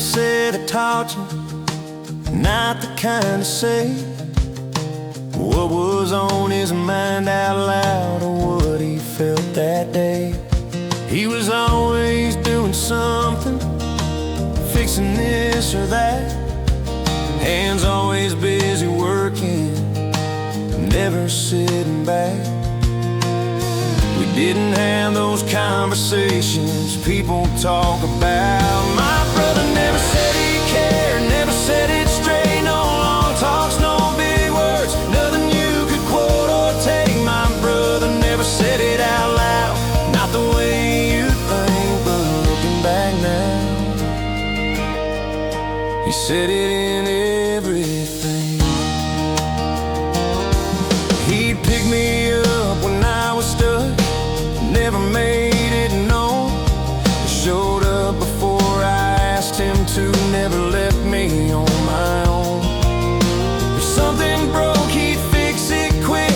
said I taught you, not the kind to say what was on his mind out loud or what he felt that day. He was always doing something, fixing this or that, hands always busy working, never sitting back. We didn't have those conversations people talk about. My brother never said he cared, never said it straight. No long talks, no big words, nothing you could quote or take. My brother never said it out loud, not the way you think, but looking back now, he said it in everything. He'd pick me up when I was stuck, never made it known. He showed up before I asked him to, never left me on my own. If something broke, he'd fix it quick,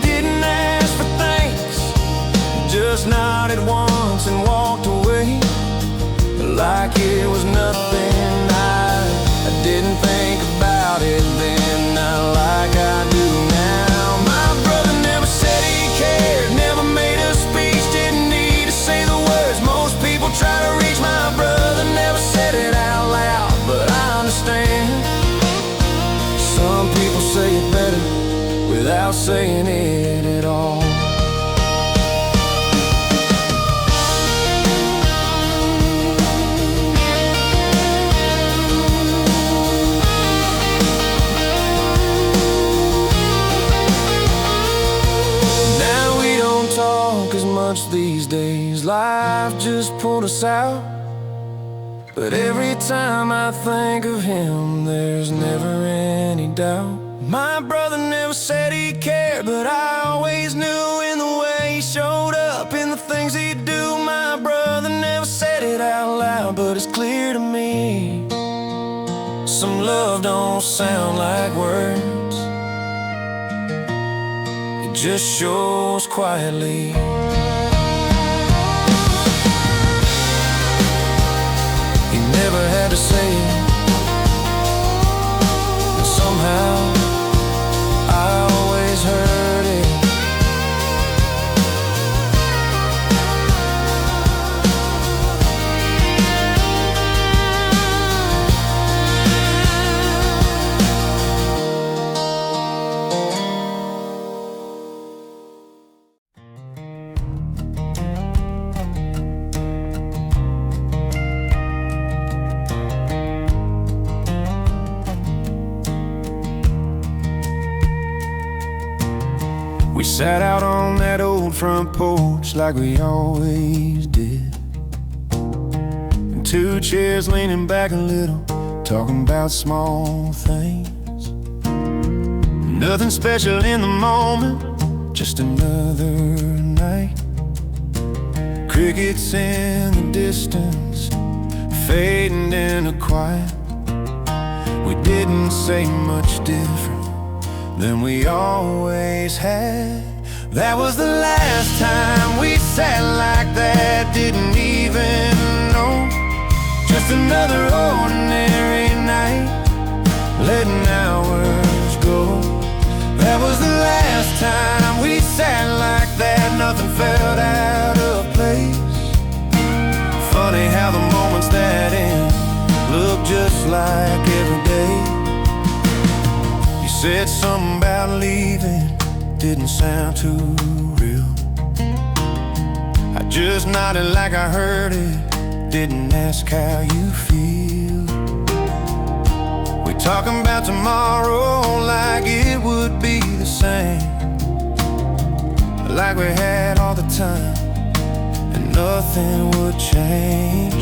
didn't ask for thanks, just nodded once and walked away like it was nothing. I didn't think about it then, not like I do now. My brother never said he cared, never made a speech, didn't need to say the words most people try to reach. My brother never said it out loud, but I understand. Some people say it better without saying it at all. These days, life just pulled us out, but every time I think of him, there's never any doubt. My brother never said he cared, but I always knew in the way he showed up, in the things he'd do. My brother never said it out loud, but it's clear to me, some love don't sound like words, it just shows quietly. Never had to say it, and somehow I always heard it. We sat out on that old front porch like we always did, in two chairs leaning back a little, talking about small things. Nothing special in the moment, just another night. Crickets in the distance, fading into quiet. We didn't say much different than we always had. That was the last time we sat like that, didn't even know. Just another ordinary night, letting hours go. That was the last time we sat like that, nothing felt out of place. Funny how the moments that end look just like every day. Said something about leaving, didn't sound too real. I just nodded like I heard it, didn't ask how you feel. We talking about tomorrow like it would be the same, like we had all the time and nothing would change.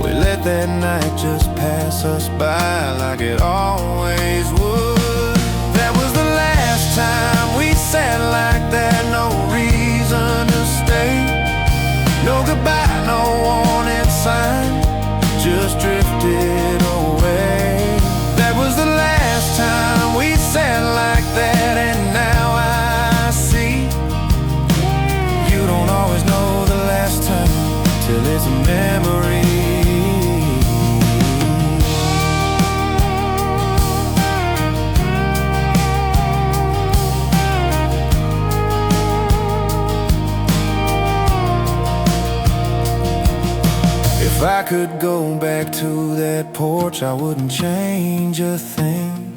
We let that night just pass us by like it always would. That was the last time we sat like that, no reason to stay, no goodbye, no warning sign, just drifted away. That was the last time we sat like that, and now I see you don't always know the last time till it's a memory. could go back to that porch, I wouldn't change a thing.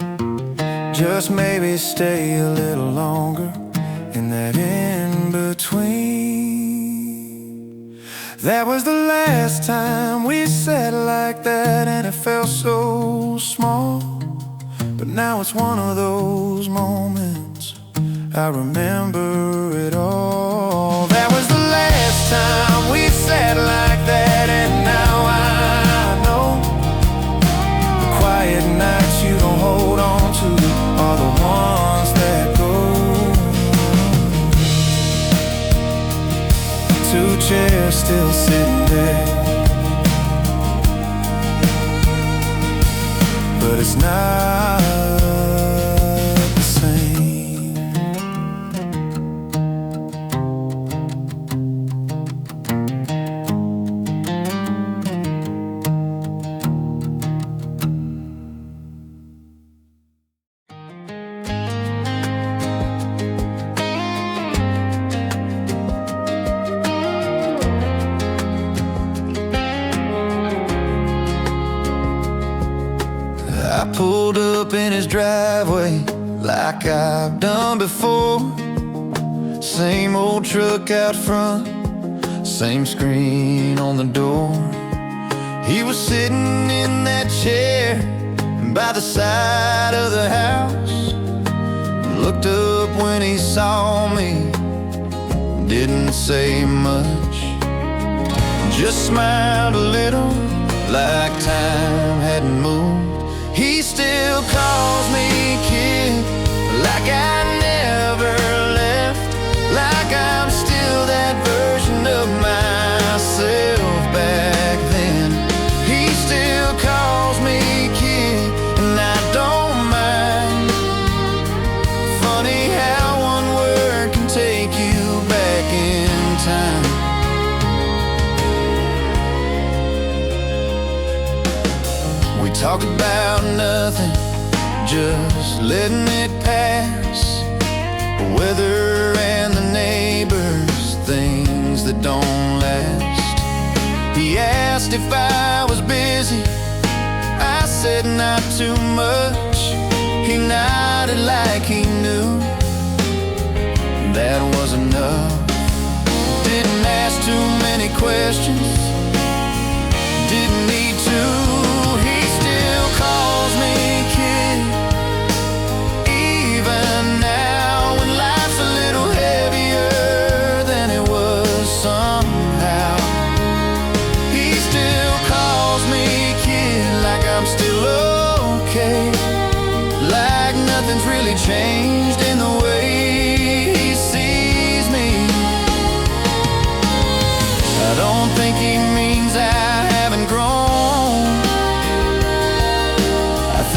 Just maybe stay a little longer in that in-between. That was the last time we sat like that, and it felt so small. But now it's one of those moments I remember it all. That was the last time we sat like that, and now I know the quiet nights you don't hold on to are the ones that go. Two chairs still sitting there, but it's not the same. I pulled up in his driveway like I've done before. Same old truck out front, same screen on the door. He was sitting in that chair by the side of the house. Looked up when he saw me, didn't say much, just smiled a little like time hadn't moved. He still calls me kid, like I never left, like I'm still that version of myself back then. He still calls me kid, and I don't mind. Funny how one word can take you back in time. We talked about nothing, just letting it pass. The weather and the neighbors, things that don't last. He asked if I was busy, I said not too much. He nodded like he knew that was enough. Didn't ask too many questions, didn't need to. Calls me kid, even now when life's a little heavier than it was somehow. He still calls me kid, like I'm still okay, like nothing's really changed in the way he sees me. I don't think he means I haven't grown.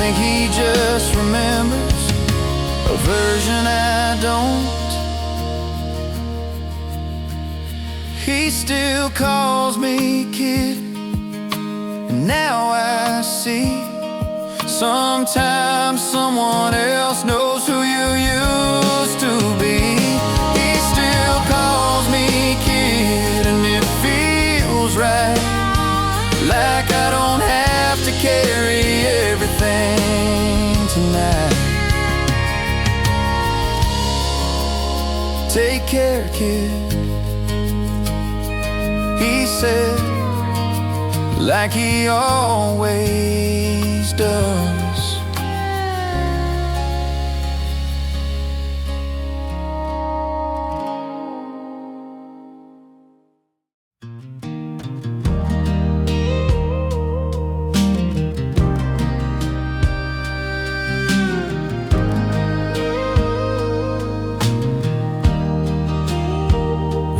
He just remembers a version I don't. He still calls me kid, and now I see sometimes someone else knows who you used to be. He still calls me kid, and it feels right, like I don't have to carry everything tonight. Take care, kid, he said, like he always does.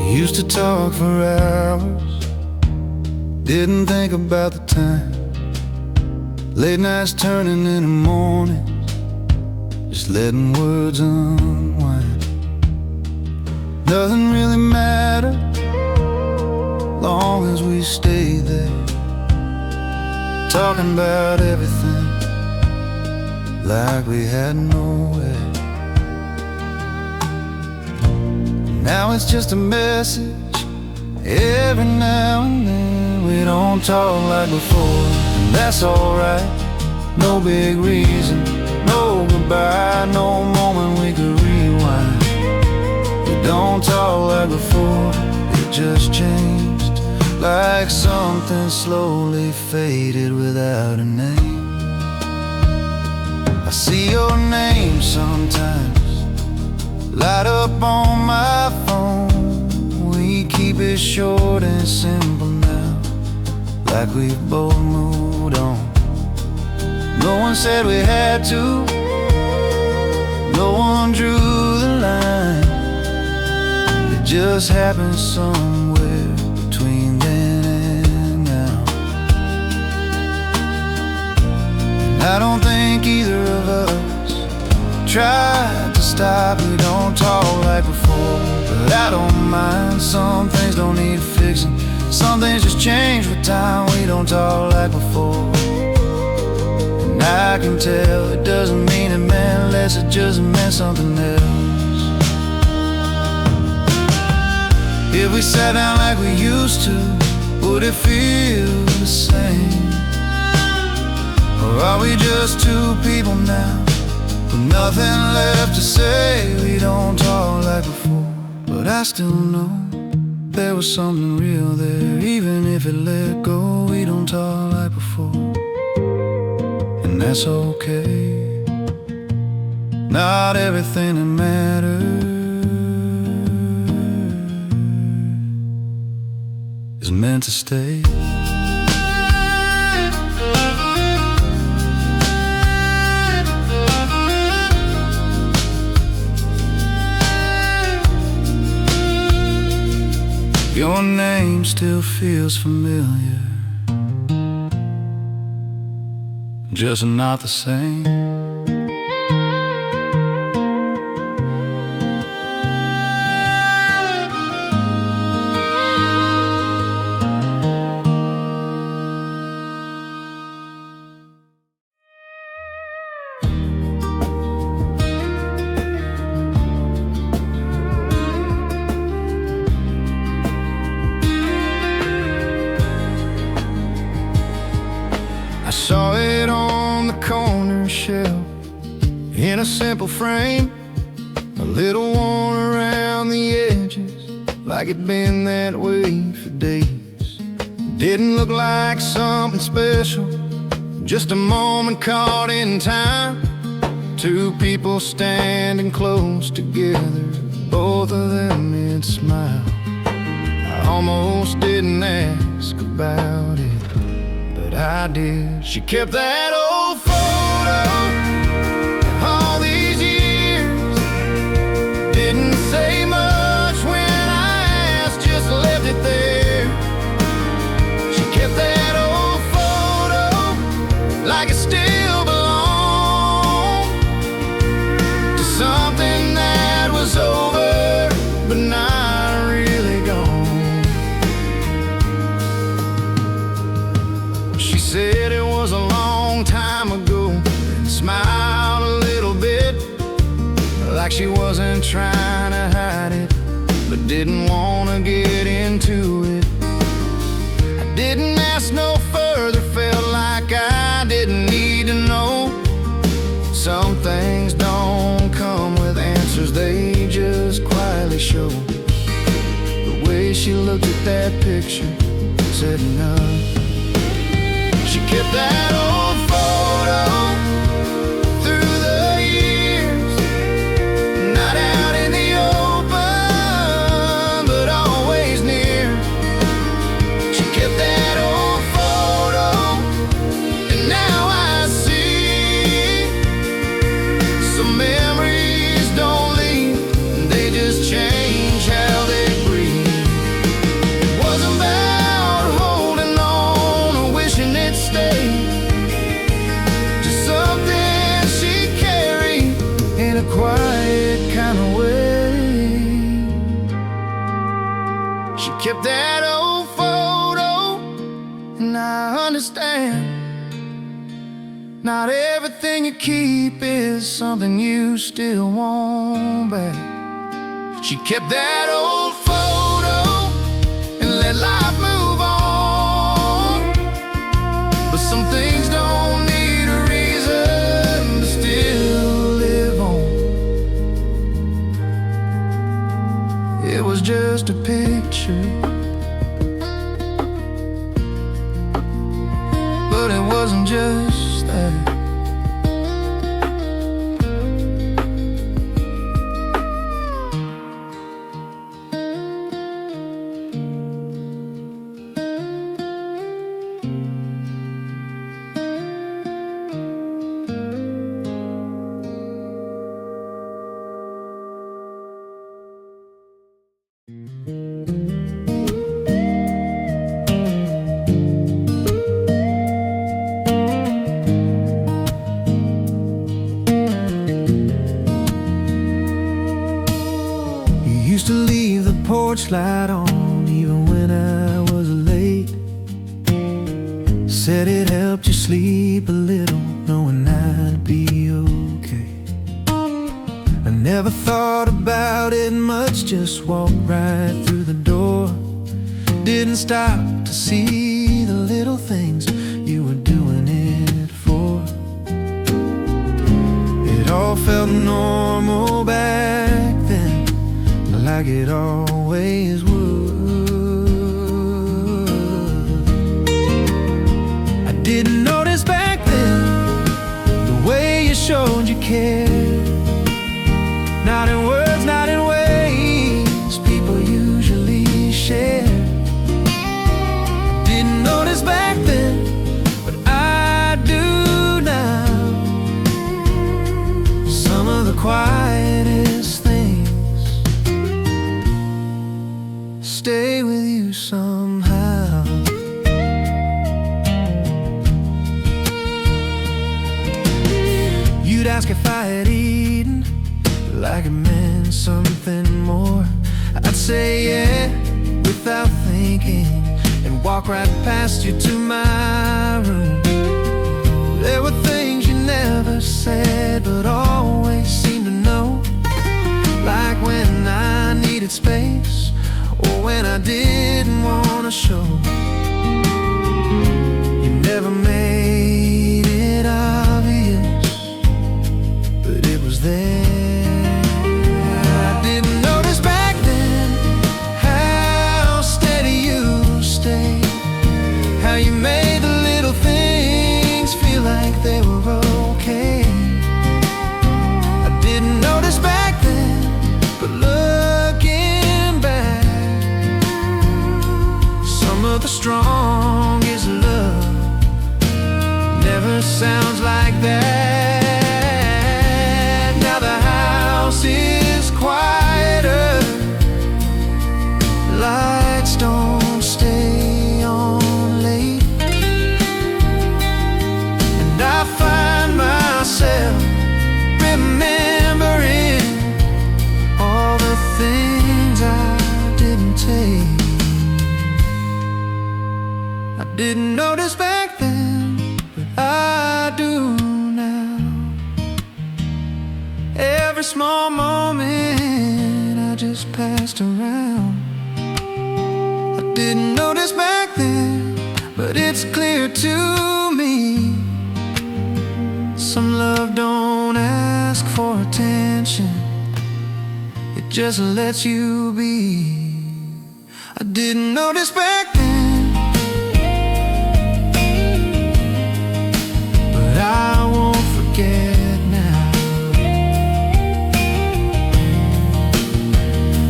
Used to talk for hours, didn't think about the time. Late nights turning into mornings, just letting words unwind. Nothing really mattered, long as we stayed there, talking about everything like we had nowhere. Now it's just a message every now and then. we don't talk like before. And that's alright, no big reason, no goodbye, no moment we could rewind. We don't talk like before, it just changed, like something slowly faded without a name. I see your name sometimes light up on my phone. We keep it short and simple now, like we've both moved on. No one said we had to, no one drew the line. It just happened somewhere between then and now. And I don't think either of us tried to stop. We don't talk like before, but I don't mind. Some things don't need fixing, some things just change with time. We don't talk like before, and I can tell it doesn't mean it meant less, it just meant something else. If we sat down like we used to, would it feel the same? Or are we just two people now with nothing left to say? We don't talk like before, but I still know there was something real there. Even if it let go, we don't talk like before, and that's okay. Not everything that matters is meant to stay. Your name still feels familiar, just not the same. I saw it on the corner shelf in a simple frame, a little worn around the edges, like it'd been that way for days. Didn't look like something special, just a moment caught in time. Two people standing close together, both of them mid smile. I almost didn't ask about it, but I did. She kept that old photo all these years, didn't say much when I asked, just left it there. She kept that old photo like it still belonged to something that was over, but not really gone. She said it was a long time ago, and smiled a little bit, like she wasn't trying to hide it, but didn't want to get into it. I didn't ask no further, felt like I didn't need to know. Some things don't come with answers, they just quietly show. The way she looked at that picture said enough. She kept that old photo through the years, not out in the open, but always near. She kept that old photo, and now I see some memories don't leave, they just change how they breathe. It wasn't about holding on or wishing it stayed, just something she carried in a quiet kind of way. She kept that old photo, and I understand not everything you keep is something you still want back. She kept that old photo and let life move on. Some things don't need a reason to still live on. It was just a picture, but it wasn't just that. Used to leave the porch light on even when I was late. Said it helped you sleep a little, knowing I'd be okay. I never thought about it much, just walked right through the door. Didn't stop to see the little things you were doing it for. It all felt normal back then, like it always would. I didn't notice back then the way you showed you cared. Not in words, not in ways people usually share. Didn't notice back then, but I do now. Some of the quietest things stay with you somehow. You'd ask if I had eaten, like it meant something more. I'd say yeah, without thinking, and walk right past you to my room. There were things you never said, but always seemed to know. Like when I needed space, or when I didn't want to show. You never made it obvious, but it was there. I didn't notice back then how steady you stayed, how you made the little things feel like they were okay. I didn't notice back then, but looking back, some of the strongest love never sounds like that. Now the house is quieter, lights don't stay on late, and I find myself remembering all the things I didn't take. I didn't notice back then, but I do now. Every small moment I just passed around. I didn't notice back then, but it's clear to me. Some love don't ask for attention, it just lets you be. I didn't notice back then, but I won't forget now.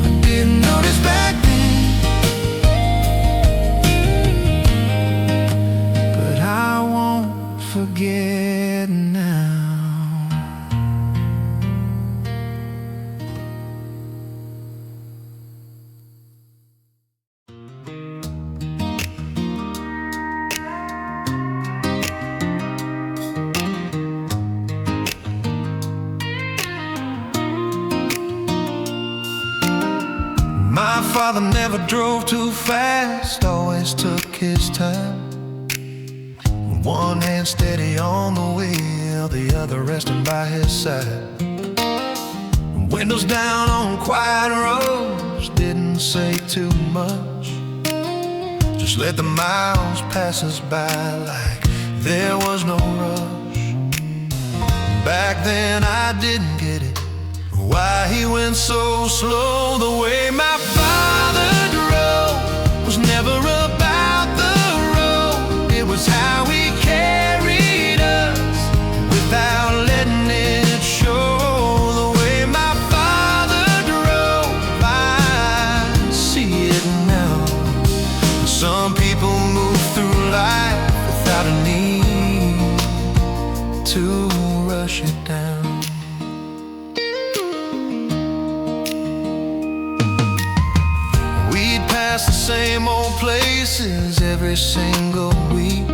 I didn't notice back then, but I won't forget now. My father never drove too fast, always took his time. One hand steady on the wheel, the other resting by his side. Windows down on quiet roads, didn't say too much. Just let the miles pass us by like there was no rush. Back then I didn't get it, why he went so slow. The way my father drove was never about the road, it was how he carried us without letting it show. The way my father drove, I see it now. Some people move through life without a need to rush it down. We'd pass the same old places every single week.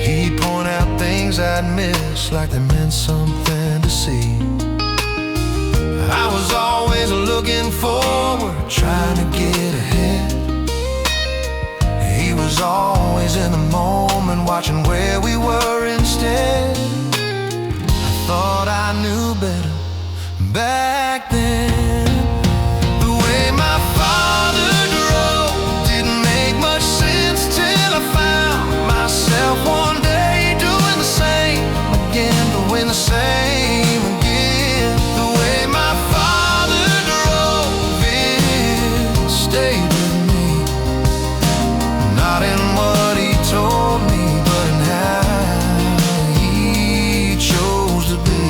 He'd point out things I'd miss, like they meant something to see. I was always looking forward, trying to get ahead. He was always in the moment, watching where we were instead. I thought I knew better back then. The way my father drove didn't make much sense till I found myself one day doing the same again, doing the same again. The way my father drove, it stayed with me, not in what he told me, but in how he chose to be.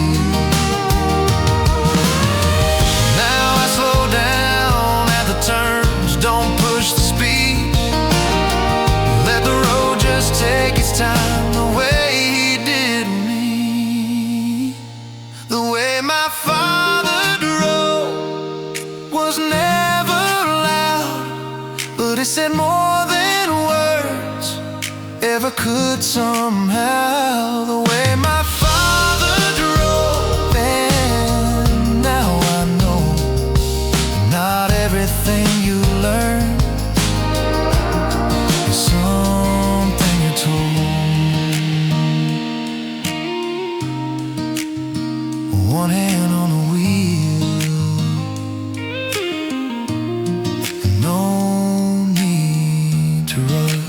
Now I slow down at the turns, don't push the speed, let the road just take its time, the way he did me. The way my father drove was never loud, but it said more than words ever could somehow. The way my father drove, and now I know not everything you learn is something you're told. One hand on the wheel, no need to rush.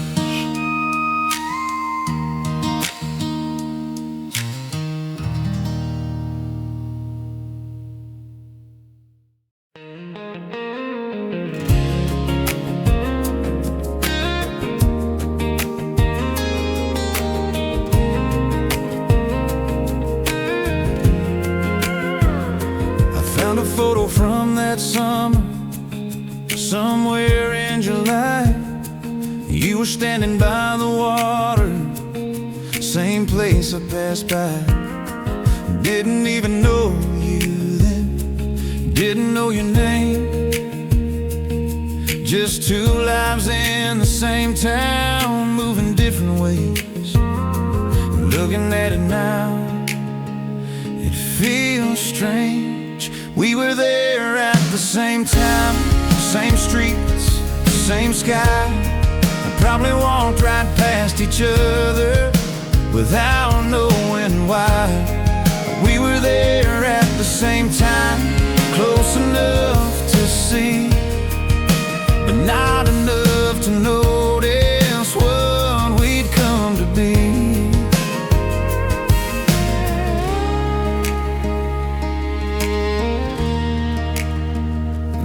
Found a photo from that summer, somewhere in July. You were standing by the water, same place I passed by. Didn't even know you then, didn't know your name. Just two lives in the same town, moving different ways. Looking at it now, it feels strange. We were there at the same time, same streets, same sky. I probably walked right past each other without knowing why. We were there at the same time, close enough to see, but not enough to notice what we'd come to be.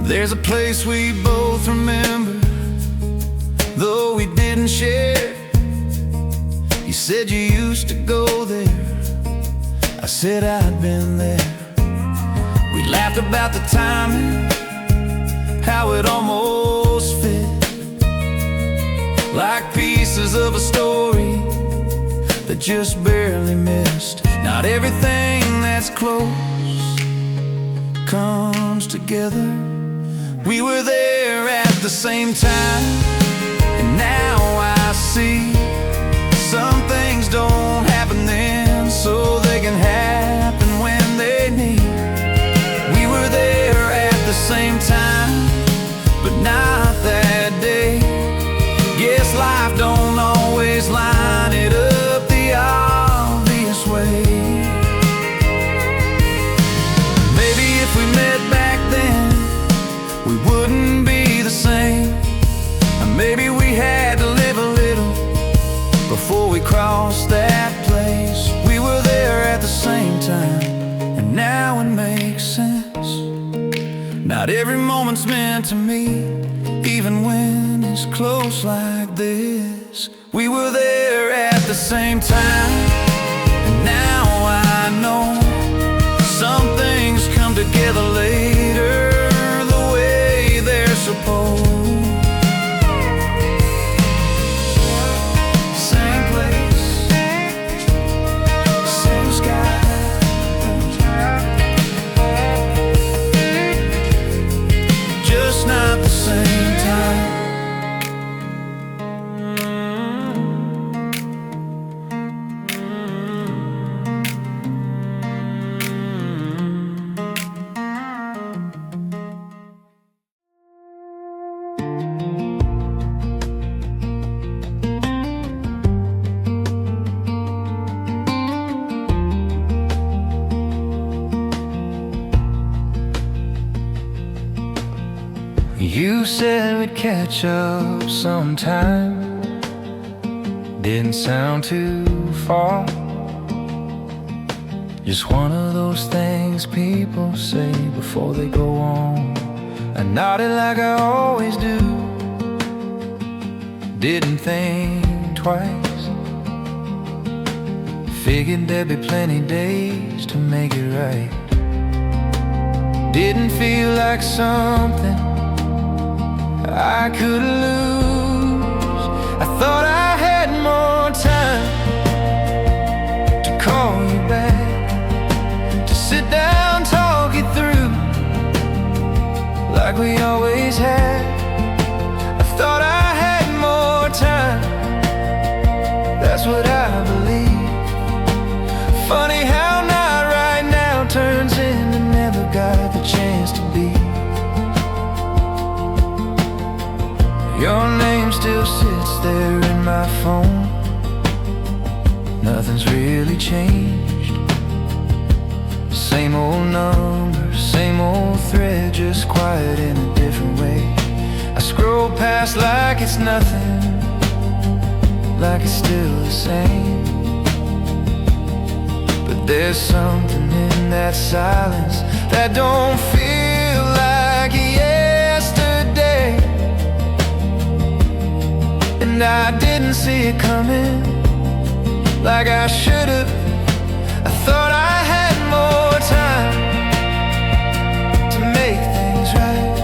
There's a place we both remember, though we didn't share. You said you used to go there, I said I'd been there. We laughed about the timing, how it almost fit, like pieces of a story that just barely missed. Not everything that's close comes together. We were there at the same time, and now I see some things don't happen then, so they can happen when they need. We were there at the same time, but not that day. Guess life don't always line it up the obvious way. Maybe if we met back then, we wouldn't be the same. Or maybe we had to live a little before we crossed Not every moment's meant to me, even when it's close like this. We were there at the same time, and now I know some things come together later the way they're supposed. Same place, same sky, just not the same time. You said we'd catch up sometime. Didn't sound too far. Just one of those things people say before they go on. I nodded like I always do. Didn't think twice. Figured there'd be plenty days to make it right. Didn't feel like something I could lose. I thought I had more time to call you back, to sit down, talk it through like we always had. I thought I had more time, that's what I believe. Funny how not right now turns into never got the chance to be. Your name still sits there in my phone. Nothing's really changed. Same old number, same old thread, just quiet in a different way. I scroll past like it's nothing, like it's still the same. But there's something in that silence that don't feel like yesterday. And I didn't see it coming like I should've. I thought I had more time to make things right,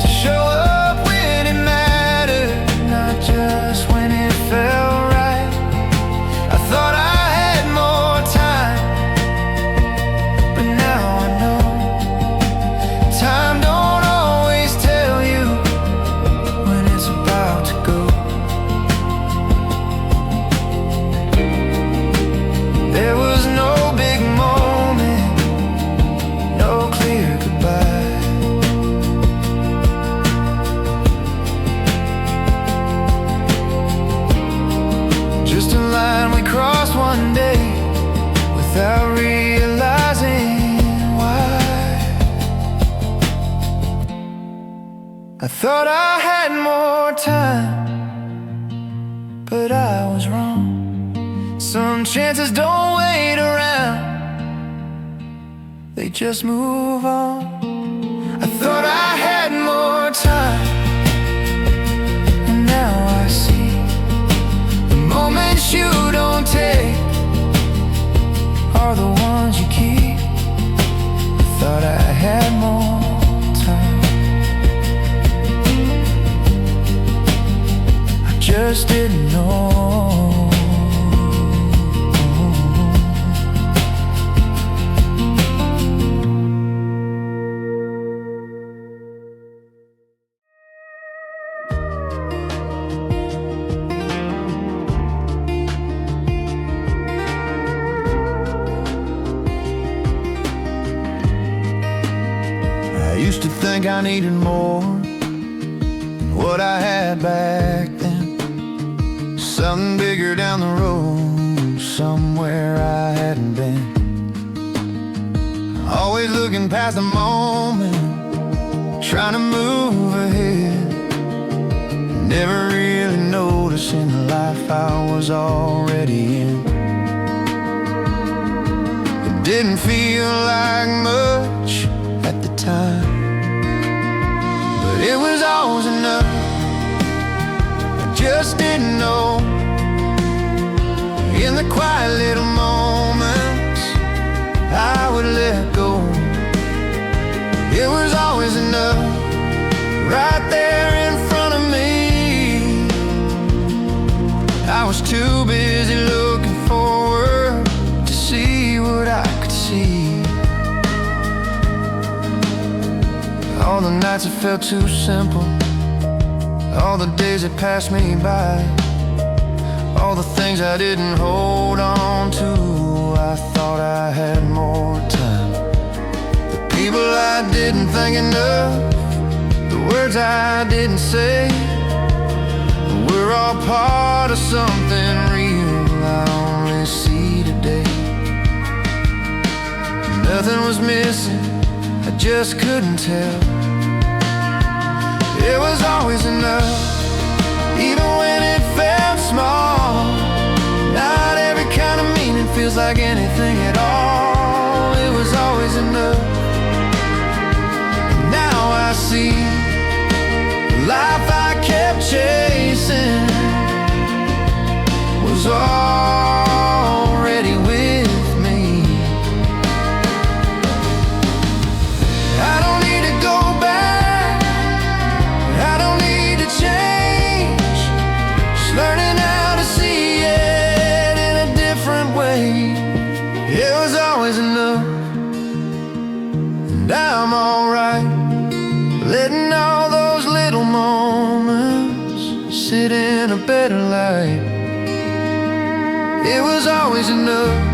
to show up when it mattered, not just when it felt right. I thought I had more time, but now I know time don't always tell you when it's about to go. There was no big moment, no clear goodbye. Just a line we crossed one day without realizing why. I thought I had more time, but I was wrong. Some chances don't wait around, they just move on. I thought I had more time, and now I see the moments you don't take are the ones you keep. I thought I had more time, I just didn't know. I used to think I needed more than what I had back then. Something bigger down the road, somewhere I hadn't been. Always looking past the moment, trying to move ahead. Never really noticing the life I was already in. It didn't feel like much at the time, It was always enough. I just didn't know. In the quiet little moments, I would let go. It was always enough, right there in front of me. I was too busy looking forward to see what I could see. All the nights that felt too simple, all the days that passed me by, all the things I didn't hold on to. I thought I had more time. The people I didn't think enough, the words I didn't say, we're all part of something real I only see today. Nothing was missing, I just couldn't tell. It was always enough, even when it felt small. Not every kind of meaning feels like anything at all. It was always enough. Now I see the life I kept chasing was already with me. I don't need to go back, I don't need to change. Just learning how to see it in a different way. It was always enough, and I'm alright, letting all those little moments sit in a better light. It was always enough.